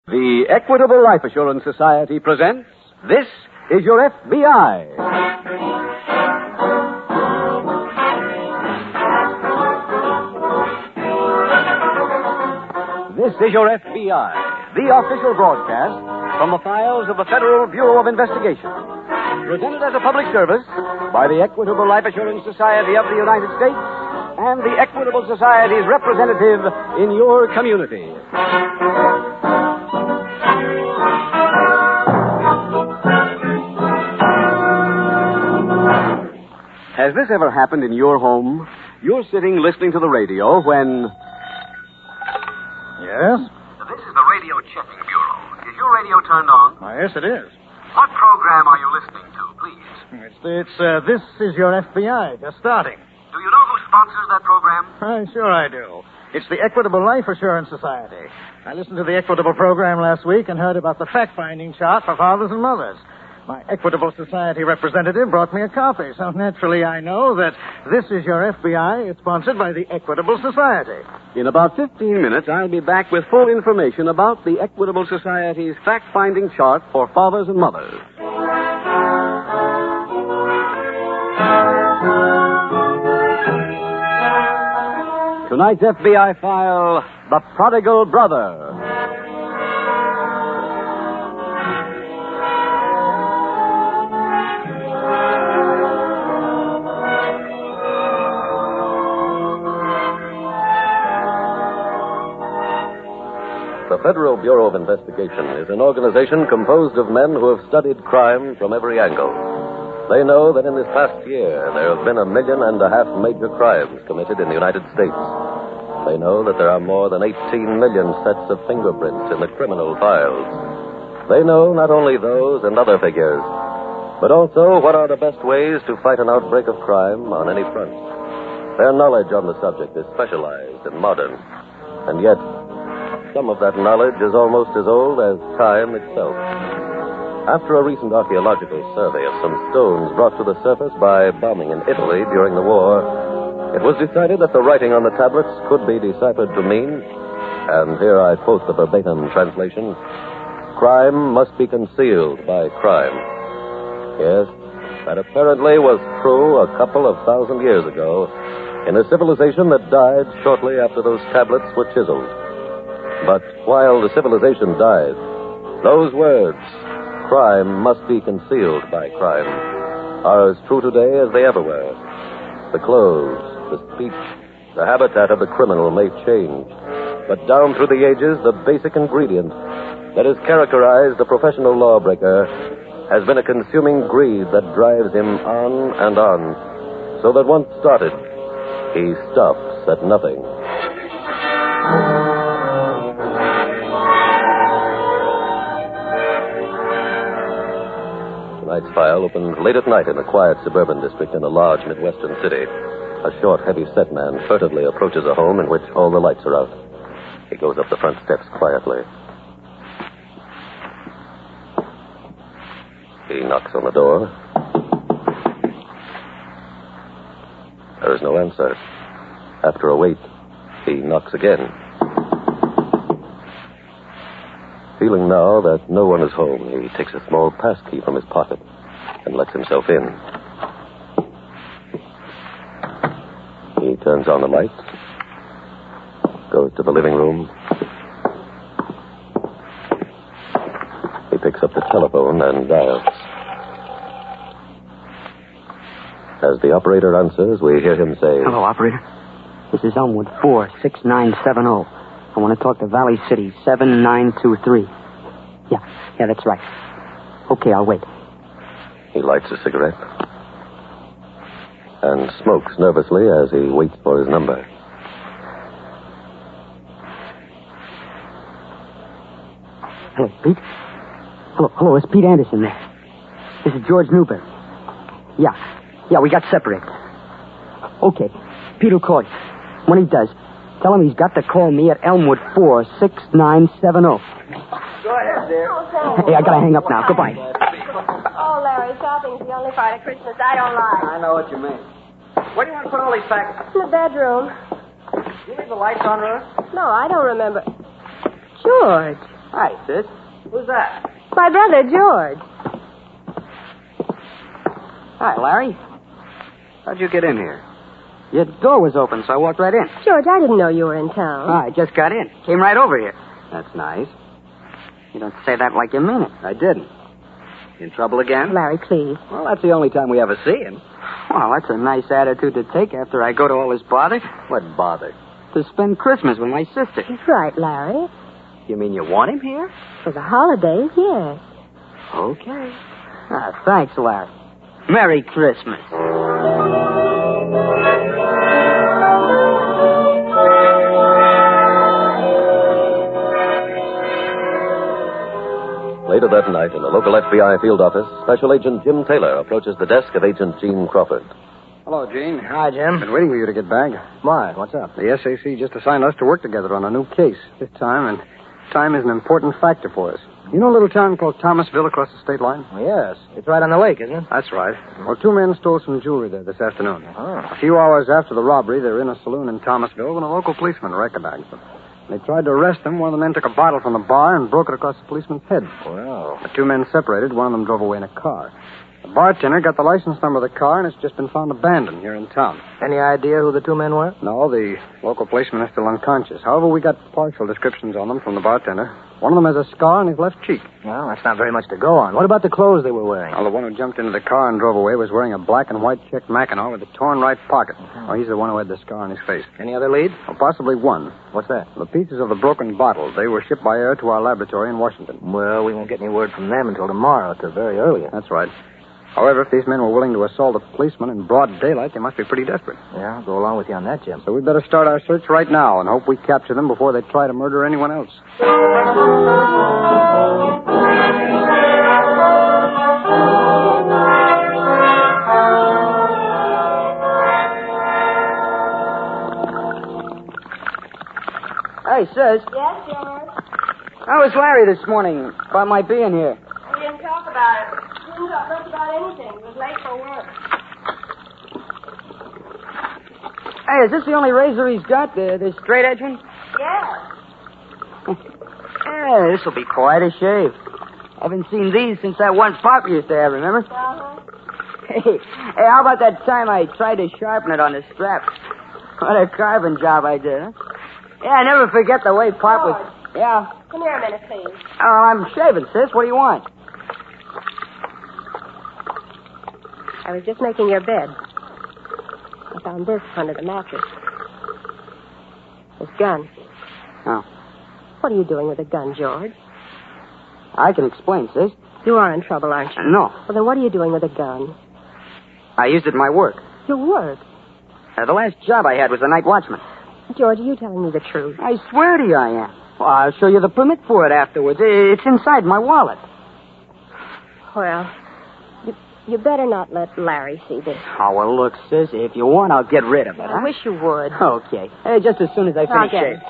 The Equitable Life Assurance Society presents This Is Your F.B.I. This is Your F.B.I., the official broadcast from the files of the Federal Bureau of Investigation. Presented as a public service by the Equitable Life Assurance Society of the United States and the Equitable Society's representative in your community. Has this ever happened in your home? You're sitting listening to the radio when... Yes? This is the Radio Checking Bureau. Is your radio turned on? Yes, it is. What program are you listening to, please? It's This Is Your F.B.I., just starting. Do you know who sponsors that program? Sure I do. It's the Equitable Life Assurance Society. I listened to the Equitable program last week and heard about the fact-finding chart for fathers and mothers. My Equitable Society representative brought me a copy, so naturally I know that This Is Your F.B.I. is sponsored by the Equitable Society. In about 15 minutes, I'll be back with full information about the Equitable Society's fact-finding chart for fathers and mothers. Tonight's FBI file, The Prodigal Brother. The Federal Bureau of Investigation is an organization composed of men who have studied crime from every angle. They know that in this past year there have been 1.5 million major crimes committed in the United States. They know that there are more than 18 million sets of fingerprints in the criminal files. They know not only those and other figures, but also what are the best ways to fight an outbreak of crime on any front. Their knowledge on the subject is specialized and modern, and yet some of that knowledge is almost as old as time itself. After a recent archaeological survey of some stones brought to the surface by bombing in Italy during the war, it was decided that the writing on the tablets could be deciphered to mean, and here I quote the verbatim translation, "Crime must be concealed by crime." Yes, that apparently was true a couple of thousand years ago in a civilization that died shortly after those tablets were chiseled. But while the civilization died, those words, "crime must be concealed by crime," are as true today as they ever were. The clothes, the speech, the habitat of the criminal may change, but down through the ages, the basic ingredient that has characterized the professional lawbreaker has been a consuming greed that drives him on and on, so that once started, he stops at nothing. Tonight's file opened late at night in a quiet suburban district in a large Midwestern city. A short, heavy-set man furtively approaches a home in which all the lights are out. He goes up the front steps quietly. He knocks on the door. There is no answer. After a wait, he knocks again. Feeling now that no one is home, he takes a small pass key from his pocket and lets himself in. He turns on the lights, goes to the living room. He picks up the telephone and dials. As the operator answers, we hear him say, "Hello, operator. This is Elmwood 46970. I want to talk to Valley City 7923. Yeah, that's right. Okay, I'll wait." He lights a cigarette and smokes nervously as he waits for his number. Hello, Pete. Hello, it's Pete Anderson there. This is George Newberry. Yeah, we got separated. Okay, Pete will call you. When he does, tell him he's got to call me at Elmwood 46970. Go ahead, dear. Hey, I gotta hang up now. Goodbye. Oh, Larry, shopping's the only part of Christmas I don't like. I know what you mean. Where do you want to put all these packets? In the bedroom. You leave the lights on, Ruth? No, I don't remember. George, Hi, sis. Who's that? My brother, George. Hi, Larry. How'd you get in here? Your door was open, so I walked right in. George, I didn't know you were in town. I just got in. Came right over here. That's nice. You don't say that like you mean it. I didn't. In trouble again? Larry, please. Well, that's the only time we ever see him. Well, that's a nice attitude to take after I go to all this bother. What bother? To spend Christmas with my sister. That's right, Larry. You mean you want him here? For the holidays, yes. Okay. Thanks, Larry. Merry Christmas. Later that night, in the local FBI field office, Special Agent Jim Taylor approaches the desk of Agent Gene Crawford. Hello, Gene. Hi, Jim. Been waiting for you to get back. Why? What's up? The SAC just assigned us to work together on a new case this time, and time is an important factor for us. You know a little town called Thomasville across the state line? Well, yes. It's right on the lake, isn't it? That's right. Well, two men stole some jewelry there this afternoon. Oh. A few hours after the robbery, they were in a saloon in Thomasville when a local policeman recognized them. They tried to arrest them. One of the men took a bottle from the bar and broke it across the policeman's head. Well. The two men separated. One of them drove away in a car. The bartender got the license number of the car, and it's just been found abandoned here in town. Any idea who the two men were? No, the local policeman is still unconscious. However, we got partial descriptions on them from the bartender. One of them has a scar on his left cheek. Well, that's not very much to go on. What about the clothes they were wearing? Well, the one who jumped into the car and drove away was wearing a black and white checked Mackinaw with a torn right pocket. Oh, he's the one who had the scar on his face. Any other leads? Well, possibly one. What's that? The pieces of the broken bottle. They were shipped by air to our laboratory in Washington. Well, we won't get any word from them until tomorrow at the very earliest. That's right. However, if these men were willing to assault a policeman in broad daylight, they must be pretty desperate. Yeah, I'll go along with you on that, Jim. So we'd better start our search right now and hope we capture them before they try to murder anyone else. Hey, sis. Yes, George? How was Larry this morning about my being here? We didn't talk about it. We didn't talk much about anything. It was late for work. Hey, is this the only razor he's got, this straight edge one? Yes. Yeah, this will be quite a shave. I haven't seen these since that one Pop used to have, remember? Uh-huh. Hey, how about that time I tried to sharpen it on the strap? What a carving job I did, huh? Yeah, I never forget the way Pop was... Yeah? Come here a minute, please. Oh, I'm shaving, sis. What do you want? I was just making your bed. I found this under the mattress. This gun. Oh. What are you doing with a gun, George? I can explain, sis. You are in trouble, aren't you? No. Well, then what are you doing with a gun? I used it in my work. Your work. The last job I had was a night watchman. George, are you telling me the truth? I swear to you I am. Well, I'll show you the permit for it afterwards. It's inside my wallet. Well, you better not let Larry see this. Oh, well, look, sis, if you want, I'll get rid of it, I wish you would. Okay. Hey, just as soon as I finish get shaving. it.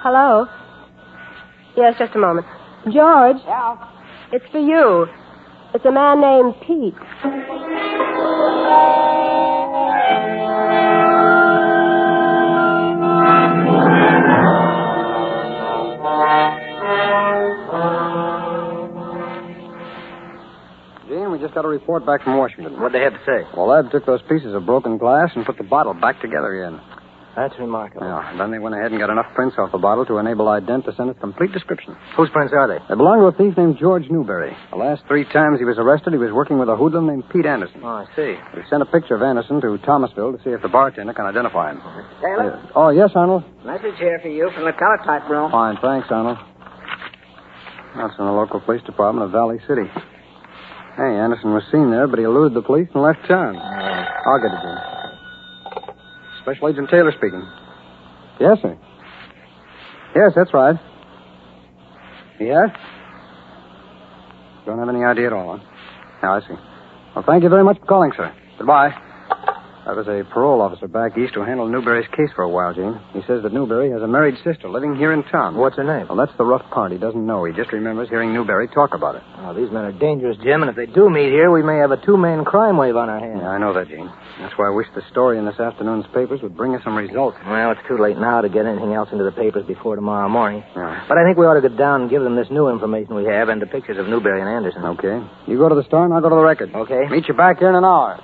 Hello? Yes, just a moment. George, Yeah. it's for you. It's a man named Pete. Gene, we just got a report back from Washington. What'd they have to say? Well, Lab took those pieces of broken glass and put the bottle back together again. That's remarkable. Yeah, and then they went ahead and got enough prints off the bottle to enable Ident to send us complete description. Whose prints are they? They belong to a thief named George Newberry. The last 3 times he was arrested, he was working with a hoodlum named Pete Anderson. Oh, I see. We sent a picture of Anderson to Thomasville to see if the bartender can identify him. Taylor, Oh, yes, Arnold? message here for you from the teletype room. Fine, thanks, Arnold. That's from the local police department of Valley City. Hey, Anderson was seen there, but he eluded the police and left town. I'll get it, Jim. Special Agent Taylor speaking. Yes, sir. Yes, that's right. Yes? Don't have any idea at all, huh? Yeah, I see. Well, thank you very much for calling, sir. Goodbye. That was a parole officer back east who handled Newberry's case for a while, Gene. He says that Newberry has a married sister living here in town. What's her name? Well, that's the rough part. He doesn't know. He just remembers hearing Newberry talk about it. Oh, these men are dangerous, Jim, and if they do meet here, we may have a two-man crime wave on our hands. Yeah, I know that, Gene. That's why I wish the story in this afternoon's papers would bring us some results. Well, it's too late now to get anything else into the papers before tomorrow morning. Yeah. But I think we ought to go down and give them this new information we have and the pictures of Newberry and Anderson. Okay. You go to the store and I'll go to the record. Okay. Meet you back here in an hour.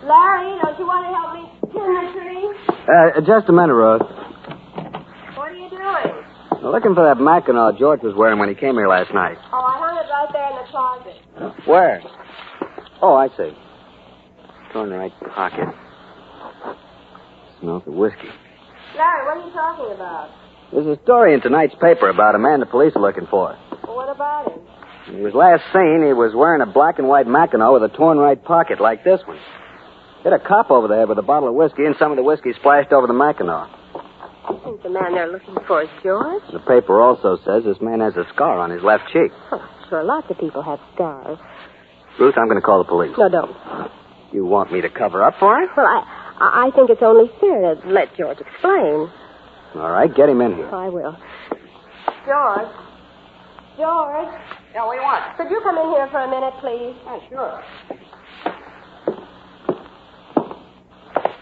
Larry, don't you want to help me pin the tree? Just a minute, Rose. What are you doing? I'm looking for that Mackinaw George was wearing when he came here last night. Oh, I hung it right there in the closet. Where? Oh, I see. Torn right pocket. Smells of whiskey. Larry, what are you talking about? There's a story in tonight's paper about a man the police are looking for. Well, what about him? When he was last seen, he was wearing a black and white Mackinaw with a torn right pocket like this one. Hit a cop over there with a bottle of whiskey, and some of the whiskey splashed over the Mackinaw. I think the man they're looking for is George. The paper also says this man has a scar on his left cheek. Oh, sure, lots of people have scars. Ruth, I'm going to call the police. No, don't. You want me to cover up for him? Well, I think it's only fair to let George explain. All right, get him in here. Oh, I will. George? George? Yeah, what do you want? Could you come in here for a minute, please? Yeah, sure.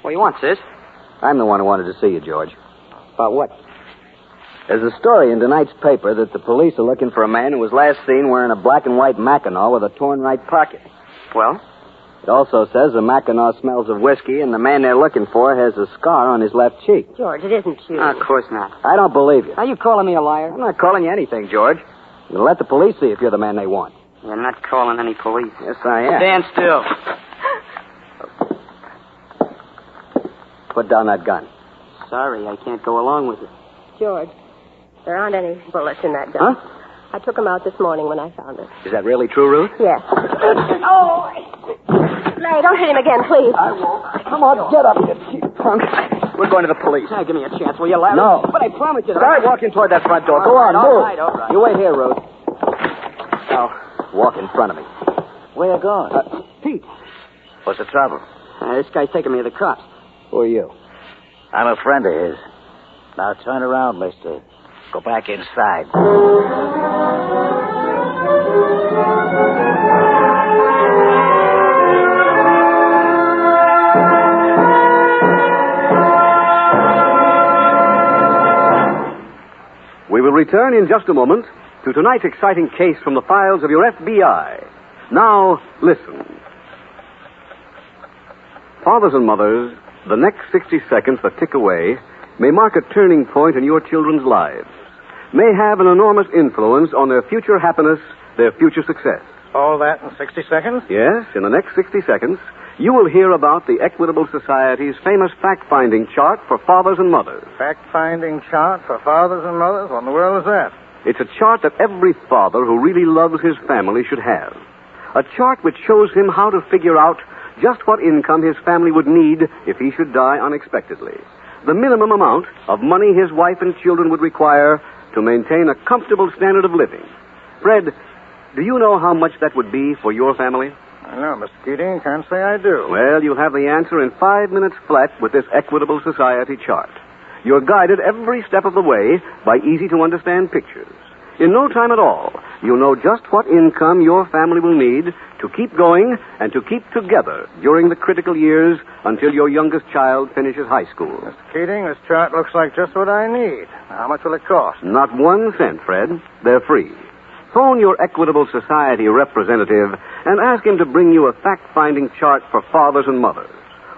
What do you want, sis? I'm the one who wanted to see you, George. About what? There's a story in tonight's paper that the police are looking for a man who was last seen wearing a black and white Mackinaw with a torn right pocket. Well? It also says the Mackinaw smells of whiskey, and the man they're looking for has a scar on his left cheek. George, it isn't you. Of course not. I don't believe you. Are you calling me a liar? I'm not calling you anything, George. I'm going to let the police see if you're the man they want. You're not calling any police. Yes, I am. Stand still. Put down that gun. Sorry, I can't go along with it. George, there aren't any bullets in that gun. Huh? I took them out this morning when I found it. Is that really true, Ruth? Yes. Oh! Larry, don't hit him again, please. I won't. Come on, get up, you cheap punk. We're going to the police. Now, give me a chance, will you, Larry? No. But I promise you that... Start walking toward that front door. Go on, move. All right. You wait here, Ruth. Now, walk in front of me. Where you going? Pete. What's the trouble? This guy's taking me to the cops. Who are you? I'm a friend of his. Now turn around, mister. Go back inside. We will return in just a moment to tonight's exciting case from the files of your F.B.I. Now, listen. Fathers and mothers, the next 60 seconds that tick away may mark a turning point in your children's lives, may have an enormous influence on their future happiness, their future success. All that in 60 seconds? Yes, in the next 60 seconds, you will hear about the Equitable Society's famous fact-finding chart for fathers and mothers. Fact-finding chart for fathers and mothers? What in the world is that? It's a chart that every father who really loves his family should have. A chart which shows him how to figure out just what income his family would need if he should die unexpectedly. The minimum amount of money his wife and children would require to maintain a comfortable standard of living. Fred, do you know how much that would be for your family? I know, Mr. Keating. Can't say I do. Well, you'll have the answer in 5 minutes flat with this Equitable Society chart. You're guided every step of the way by easy-to-understand pictures. In no time at all, you'll know just what income your family will need to keep going and to keep together during the critical years until your youngest child finishes high school. Mr. Keating, this chart looks like just what I need. How much will it cost? Not 1 cent, Fred. They're free. Phone your Equitable Society representative and ask him to bring you a fact-finding chart for fathers and mothers.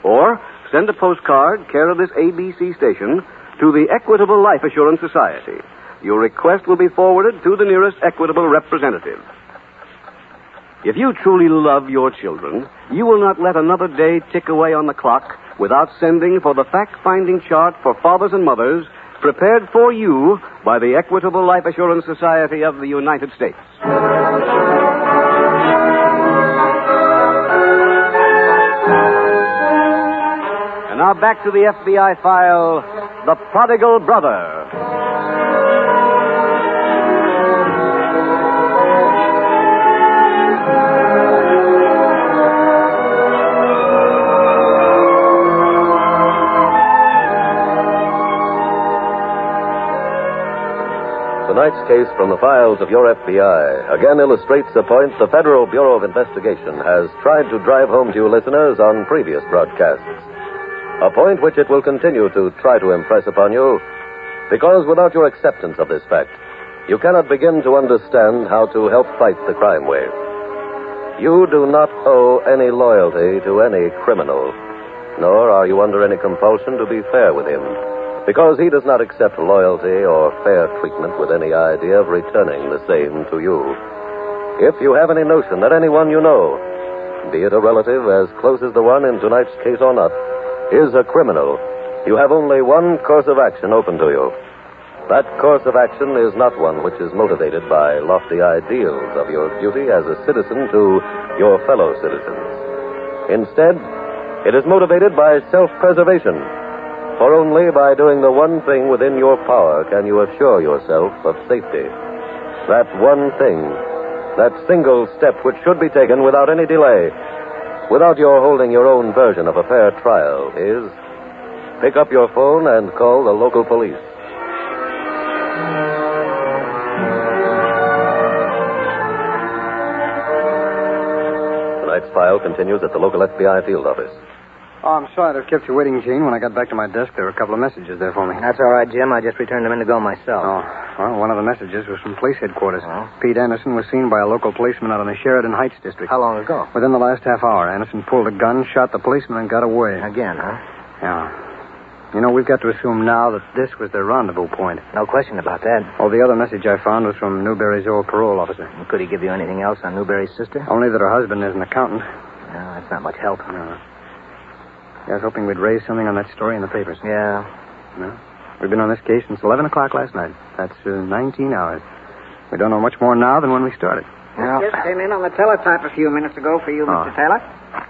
Or send a postcard, care of this ABC station, to the Equitable Life Assurance Society. Your request will be forwarded to the nearest Equitable representative. If you truly love your children, you will not let another day tick away on the clock without sending for the fact-finding chart for fathers and mothers prepared for you by the Equitable Life Assurance Society of the United States. And now back to the FBI file, The Prodigal Brother. Tonight's case from the files of your F.B.I. again illustrates a point the Federal Bureau of Investigation has tried to drive home to you listeners on previous broadcasts. A point which it will continue to try to impress upon you, because without your acceptance of this fact, you cannot begin to understand how to help fight the crime wave. You do not owe any loyalty to any criminal, nor are you under any compulsion to be fair with him, because he does not accept loyalty or fair treatment with any idea of returning the same to you. If you have any notion that anyone you know, be it a relative as close as the one in tonight's case or not, is a criminal, you have only one course of action open to you. That course of action is not one which is motivated by lofty ideals of your duty as a citizen to your fellow citizens. Instead, it is motivated by self-preservation. For only by doing the one thing within your power can you assure yourself of safety. That one thing, that single step which should be taken without any delay, without your holding your own version of a fair trial, is pick up your phone and call the local police. Tonight's file continues at the local F.B.I. field office. Oh, I'm sorry to have kept you waiting, Gene. When I got back to my desk, there were a couple of messages there for me. That's all right, Jim. I just returned them in to go myself. Oh, well, one of the messages was from police headquarters. Oh? Pete Anderson was seen by a local policeman out in the Sheridan Heights district. How long ago? Within the last half hour. Anderson pulled a gun, shot the policeman, and got away. Again, huh? Yeah. You know, we've got to assume now that this was their rendezvous point. No question about that. Oh, the other message I found was from Newberry's old parole officer. Could he give you anything else on Newberry's sister? Only that her husband is an accountant. No, that's not much help. No. I was hoping we'd raise something on that story in the papers. Yeah. No. We've been on this case since 11 o'clock last night. That's 19 hours. We don't know much more now than when we started. I just came in on the teletype a few minutes ago for you, Mr. Taylor.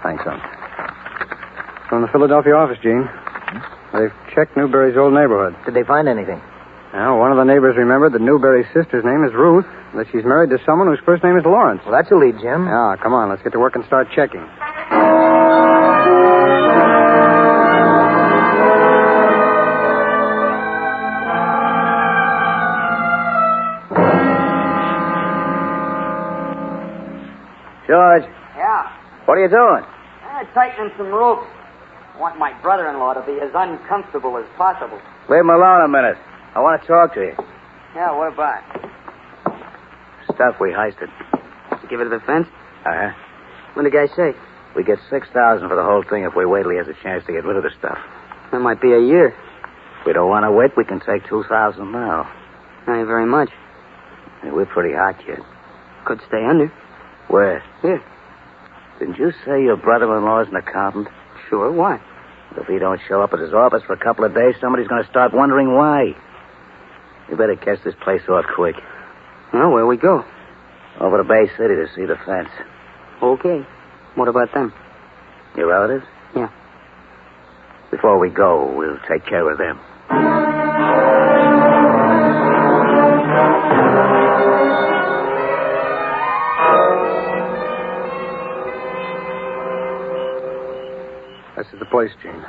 Thanks, son. From the Philadelphia office, Gene. They've checked Newberry's old neighborhood. Did they find anything? Now, one of the neighbors remembered that Newberry's sister's name is Ruth, that she's married to someone whose first name is Lawrence. Well, that's a lead, Jim. Yeah, come on. Let's get to work and start checking. George. Yeah. What are you doing? Tightening some ropes. I want my brother-in-law to be as uncomfortable as possible. Leave him alone a minute. I want to talk to you. Yeah, what about? Stuff we heisted. Give it to the fence? Uh-huh. What did the guy say? We get $6,000 for the whole thing if we wait till he has a chance to get rid of the stuff. That might be a year. If we don't want to wait, we can take $2,000 now. Not very much. Hey, we're pretty hot, kid. Could stay under. Where? Here. Didn't you say your brother-in-law's an accountant? Sure, why? If he don't show up at his office for a couple of days, somebody's going to start wondering why. You better catch this place off quick. Well, where we go? Over to Bay City to see the fence. Okay. What about them? Your relatives? Yeah. Before we go, we'll take care of them. This is the place, Gene.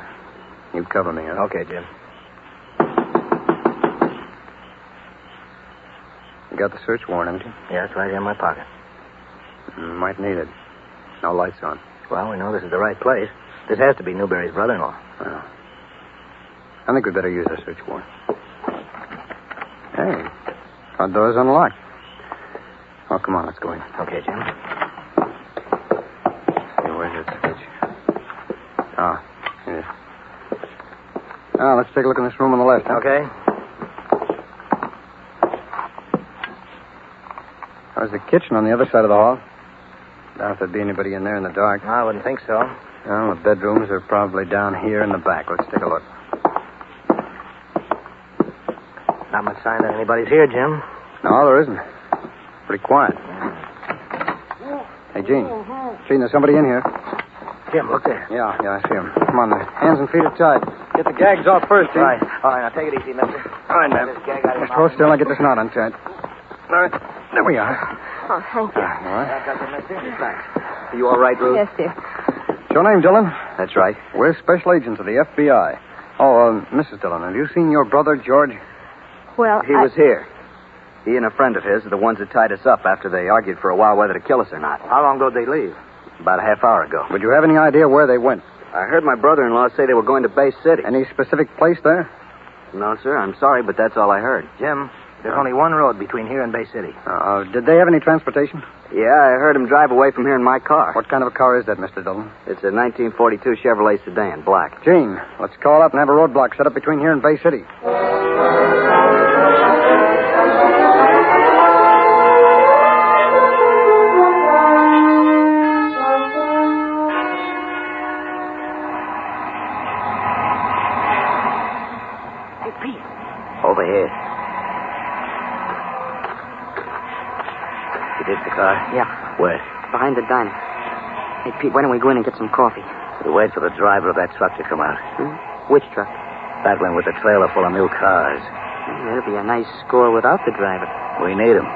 You cover me, huh? Okay, Jim. You got the search warrant, haven't you? Yeah, it's right here in my pocket. Might need it. No lights on. Well, we know this is the right place. This has to be Newberry's brother-in-law. Well, I think we'd better use our search warrant. Hey, front door's unlocked. Oh, come on, let's go in. Okay, Jim. Hey, where's that switch? Ah, here. Now, let's take a look in this room on the left, huh? Okay. There's the kitchen on the other side of the hall. Doubt if there'd be anybody in there in the dark. I wouldn't think so. Well, the bedrooms are probably down here in the back. Let's take a look. Not much sign that anybody's here, Jim. No, there isn't. Pretty quiet. Hey, Gene. Gene, there's somebody in here. Jim, look there. Yeah, I see him. Come on, the hands and feet are tied. Get the gags off first, Chief. All right, now take it easy, mister. All right, man. Just hold still and get this knot untied. All right, there we are. Oh, thank you. All right. I've got the mister. Thanks. Are you all right, Ruth? Yes, dear. What's your name, Dillon? That's right. We're special agents of the F.B.I. Oh, Mrs. Dillon, have you seen your brother, George? Well, He was here. He and a friend of his are the ones that tied us up after they argued for a while whether to kill us or not. How long ago did they leave? About a half hour ago. Would you have any idea where they went? I heard my brother-in-law say they were going to Bay City. Any specific place there? No, sir. I'm sorry, but that's all I heard. Jim, there's only one road between here and Bay City. Did they have any transportation? Yeah, I heard him drive away from here in my car. What kind of a car is that, Mr. Dillon? It's a 1942 Chevrolet sedan, black. Gene, let's call up and have a roadblock set up between here and Bay City. Over here. You did the car? Yeah, Where? behind the diner. Hey, Pete, why don't we go in and get some coffee? We'll wait for the driver of that truck to come out. Which truck? That one with the trailer full of new cars. It'll be a nice score without the driver. We need him.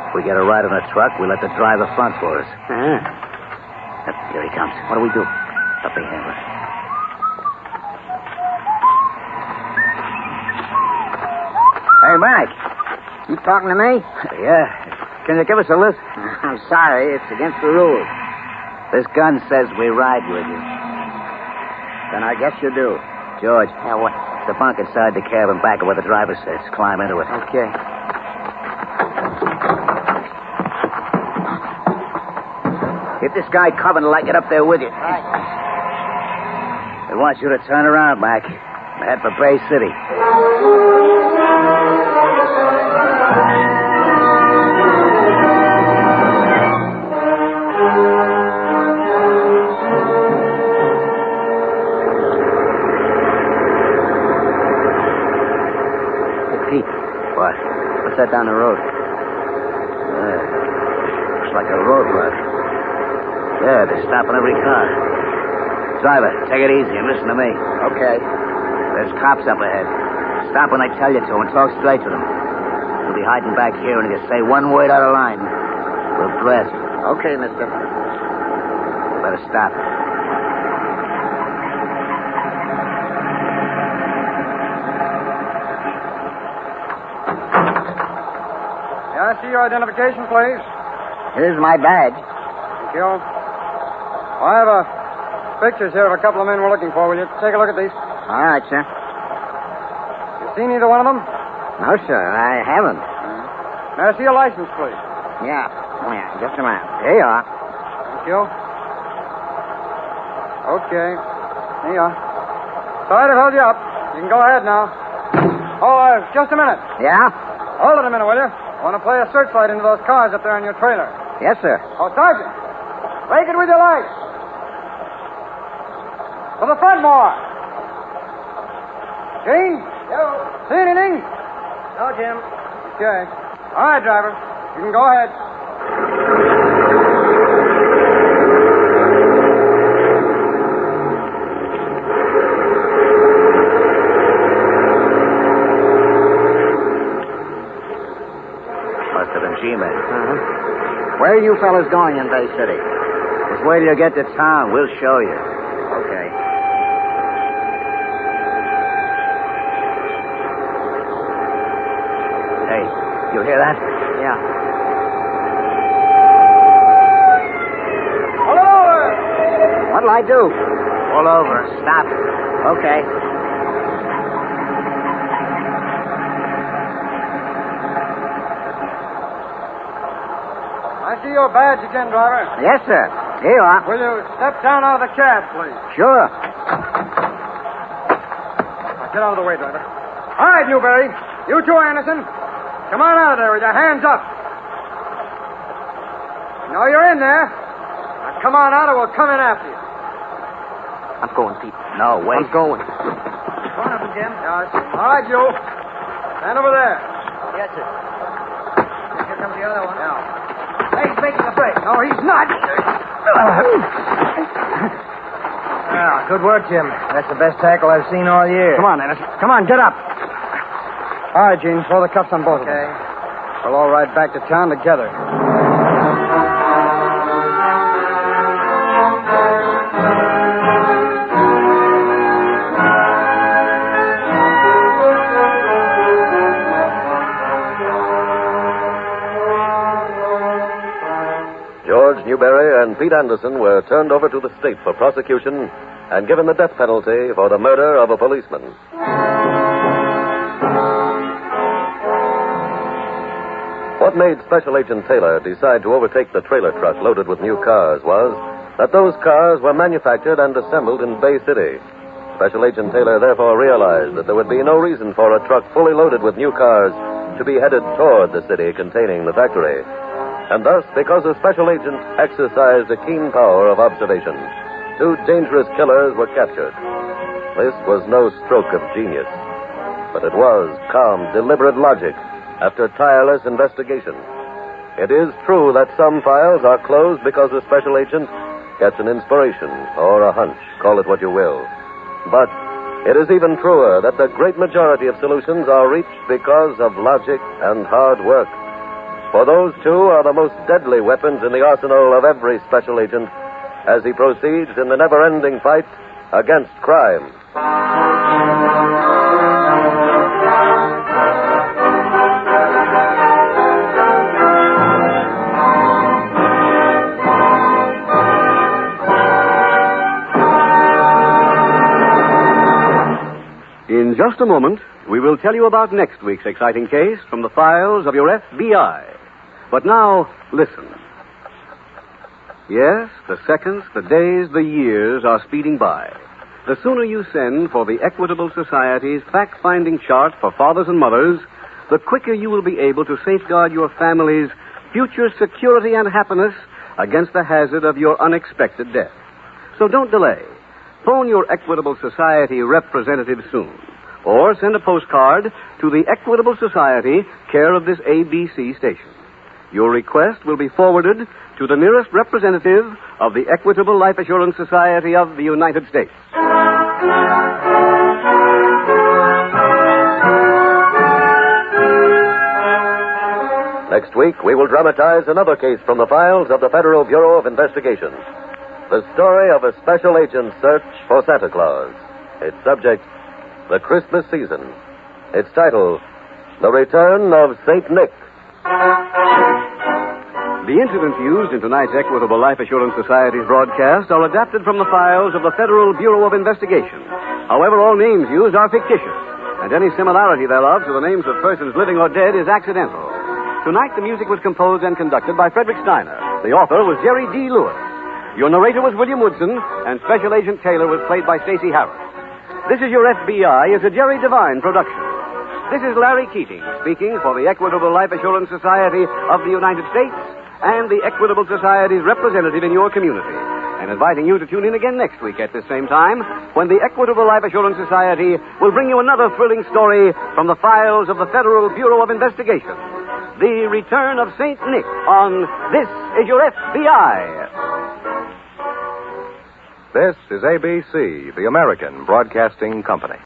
If we get a ride on the truck, we let the driver front for us. Here he comes. What do we do? Up the handle. Hey, Mike. You talking to me? Yeah. Can you give us a lift? I'm sorry. It's against the rules. This gun says we ride with you. Then I guess you do. George. Yeah, what? The bunk inside the cabin back of where the driver sits. Climb into it. Okay. Keep this guy covered and get up there with you. Right. We want you to turn around, Mac. Head for Bay City. Pete. What? What's that down the road? Looks like a roadblock. Yeah, they're stopping every car. Driver, take it easy and listen to me. Okay. There's cops up ahead. Stop when I tell you to and talk straight to them. We'll be hiding back here, and if you say one word out of line, we'll blast. Okay, mister. You better stop. May I see your identification, please? Here's my badge. Thank you. I have pictures here of a couple of men we're looking for. Will you take a look at these? All right, sir. You seen either one of them? No, sir, I haven't. May I see your license, please? Yeah. Oh, yeah, just a minute. Here you are. Thank you. Okay. Here you are. Sorry to hold you up. You can go ahead now. Oh, just a minute. Yeah? Hold it a minute, will you? I want to play a searchlight into those cars up there in your trailer. Yes, sir. Oh, Sergeant. Rake it with your light. To the front more. Gene? Yo. See anything? No, Jim. Okay. All right, driver. You can go ahead. Must have been G-Men. Where are you fellas going in Bay City? Just wait till you get to town. We'll show you. Okay. Hey, you hear that? Yeah. Pull it over. What'll I do? Pull over. Stop. Okay. I see your badge again, driver. Yes, sir. Here you are. Will you step down out of the cab, please? Sure. Now, get out of the way, driver. All right, Newberry. You too, Anderson. Come on out of there with your hands up. You know you're in there. Now come on out or we'll come in after you. I'm going, Pete. No, wait. I'm going. One of them, Jim. Yes. All right, you. Stand over there. Yes, sir. Here comes the other one. Now. Hey, he's making a break. No, he's not. Well, good work, Jim. That's the best tackle I've seen all year. Come on, Anderson. Come on, get up. All right, Gene, throw the cuffs on both of them. We'll all ride back to town together. George Newberry and Pete Anderson were turned over to the state for prosecution and given the death penalty for the murder of a policeman. What made Special Agent Taylor decide to overtake the trailer truck loaded with new cars was that those cars were manufactured and assembled in Bay City. Special Agent Taylor therefore realized that there would be no reason for a truck fully loaded with new cars to be headed toward the city containing the factory. And thus, because the special agent exercised a keen power of observation, 2 dangerous killers were captured. This was no stroke of genius, but it was calm, deliberate logic after tireless investigation. It is true that some files are closed because the special agent gets an inspiration or a hunch, call it what you will. But it is even truer that the great majority of solutions are reached because of logic and hard work. For those 2 are the most deadly weapons in the arsenal of every special agent as he proceeds in the never-ending fight against crime. In just a moment, we will tell you about next week's exciting case from the files of your F.B.I. But now, listen. Yes, the seconds, the days, the years are speeding by. The sooner you send for the Equitable Society's fact-finding chart for fathers and mothers, the quicker you will be able to safeguard your family's future security and happiness against the hazard of your unexpected death. So don't delay. Phone your Equitable Society representative soon. Or send a postcard to the Equitable Society, care of this ABC station. Your request will be forwarded to the nearest representative of the Equitable Life Assurance Society of the United States. Next week, we will dramatize another case from the files of the Federal Bureau of Investigation. The story of a special agent's search for Santa Claus. Its subject, the Christmas season. Its title, The Return of St. Nick. The incidents used in tonight's Equitable Life Assurance Society's broadcast are adapted from the files of the Federal Bureau of Investigation. However, all names used are fictitious, and any similarity thereof to the names of persons living or dead is accidental. Tonight, the music was composed and conducted by Frederick Steiner. The author was Jerry D. Lewis. Your narrator was William Woodson, and Special Agent Taylor was played by Stacy Harris. This Is Your F.B.I. is a Jerry Devine production. This is Larry Keating speaking for the Equitable Life Assurance Society of the United States and the Equitable Society's representative in your community, and inviting you to tune in again next week at this same time when the Equitable Life Assurance Society will bring you another thrilling story from the files of the Federal Bureau of Investigation. The Return of St. Nick on This Is Your F.B.I. This is ABC, the American Broadcasting Company.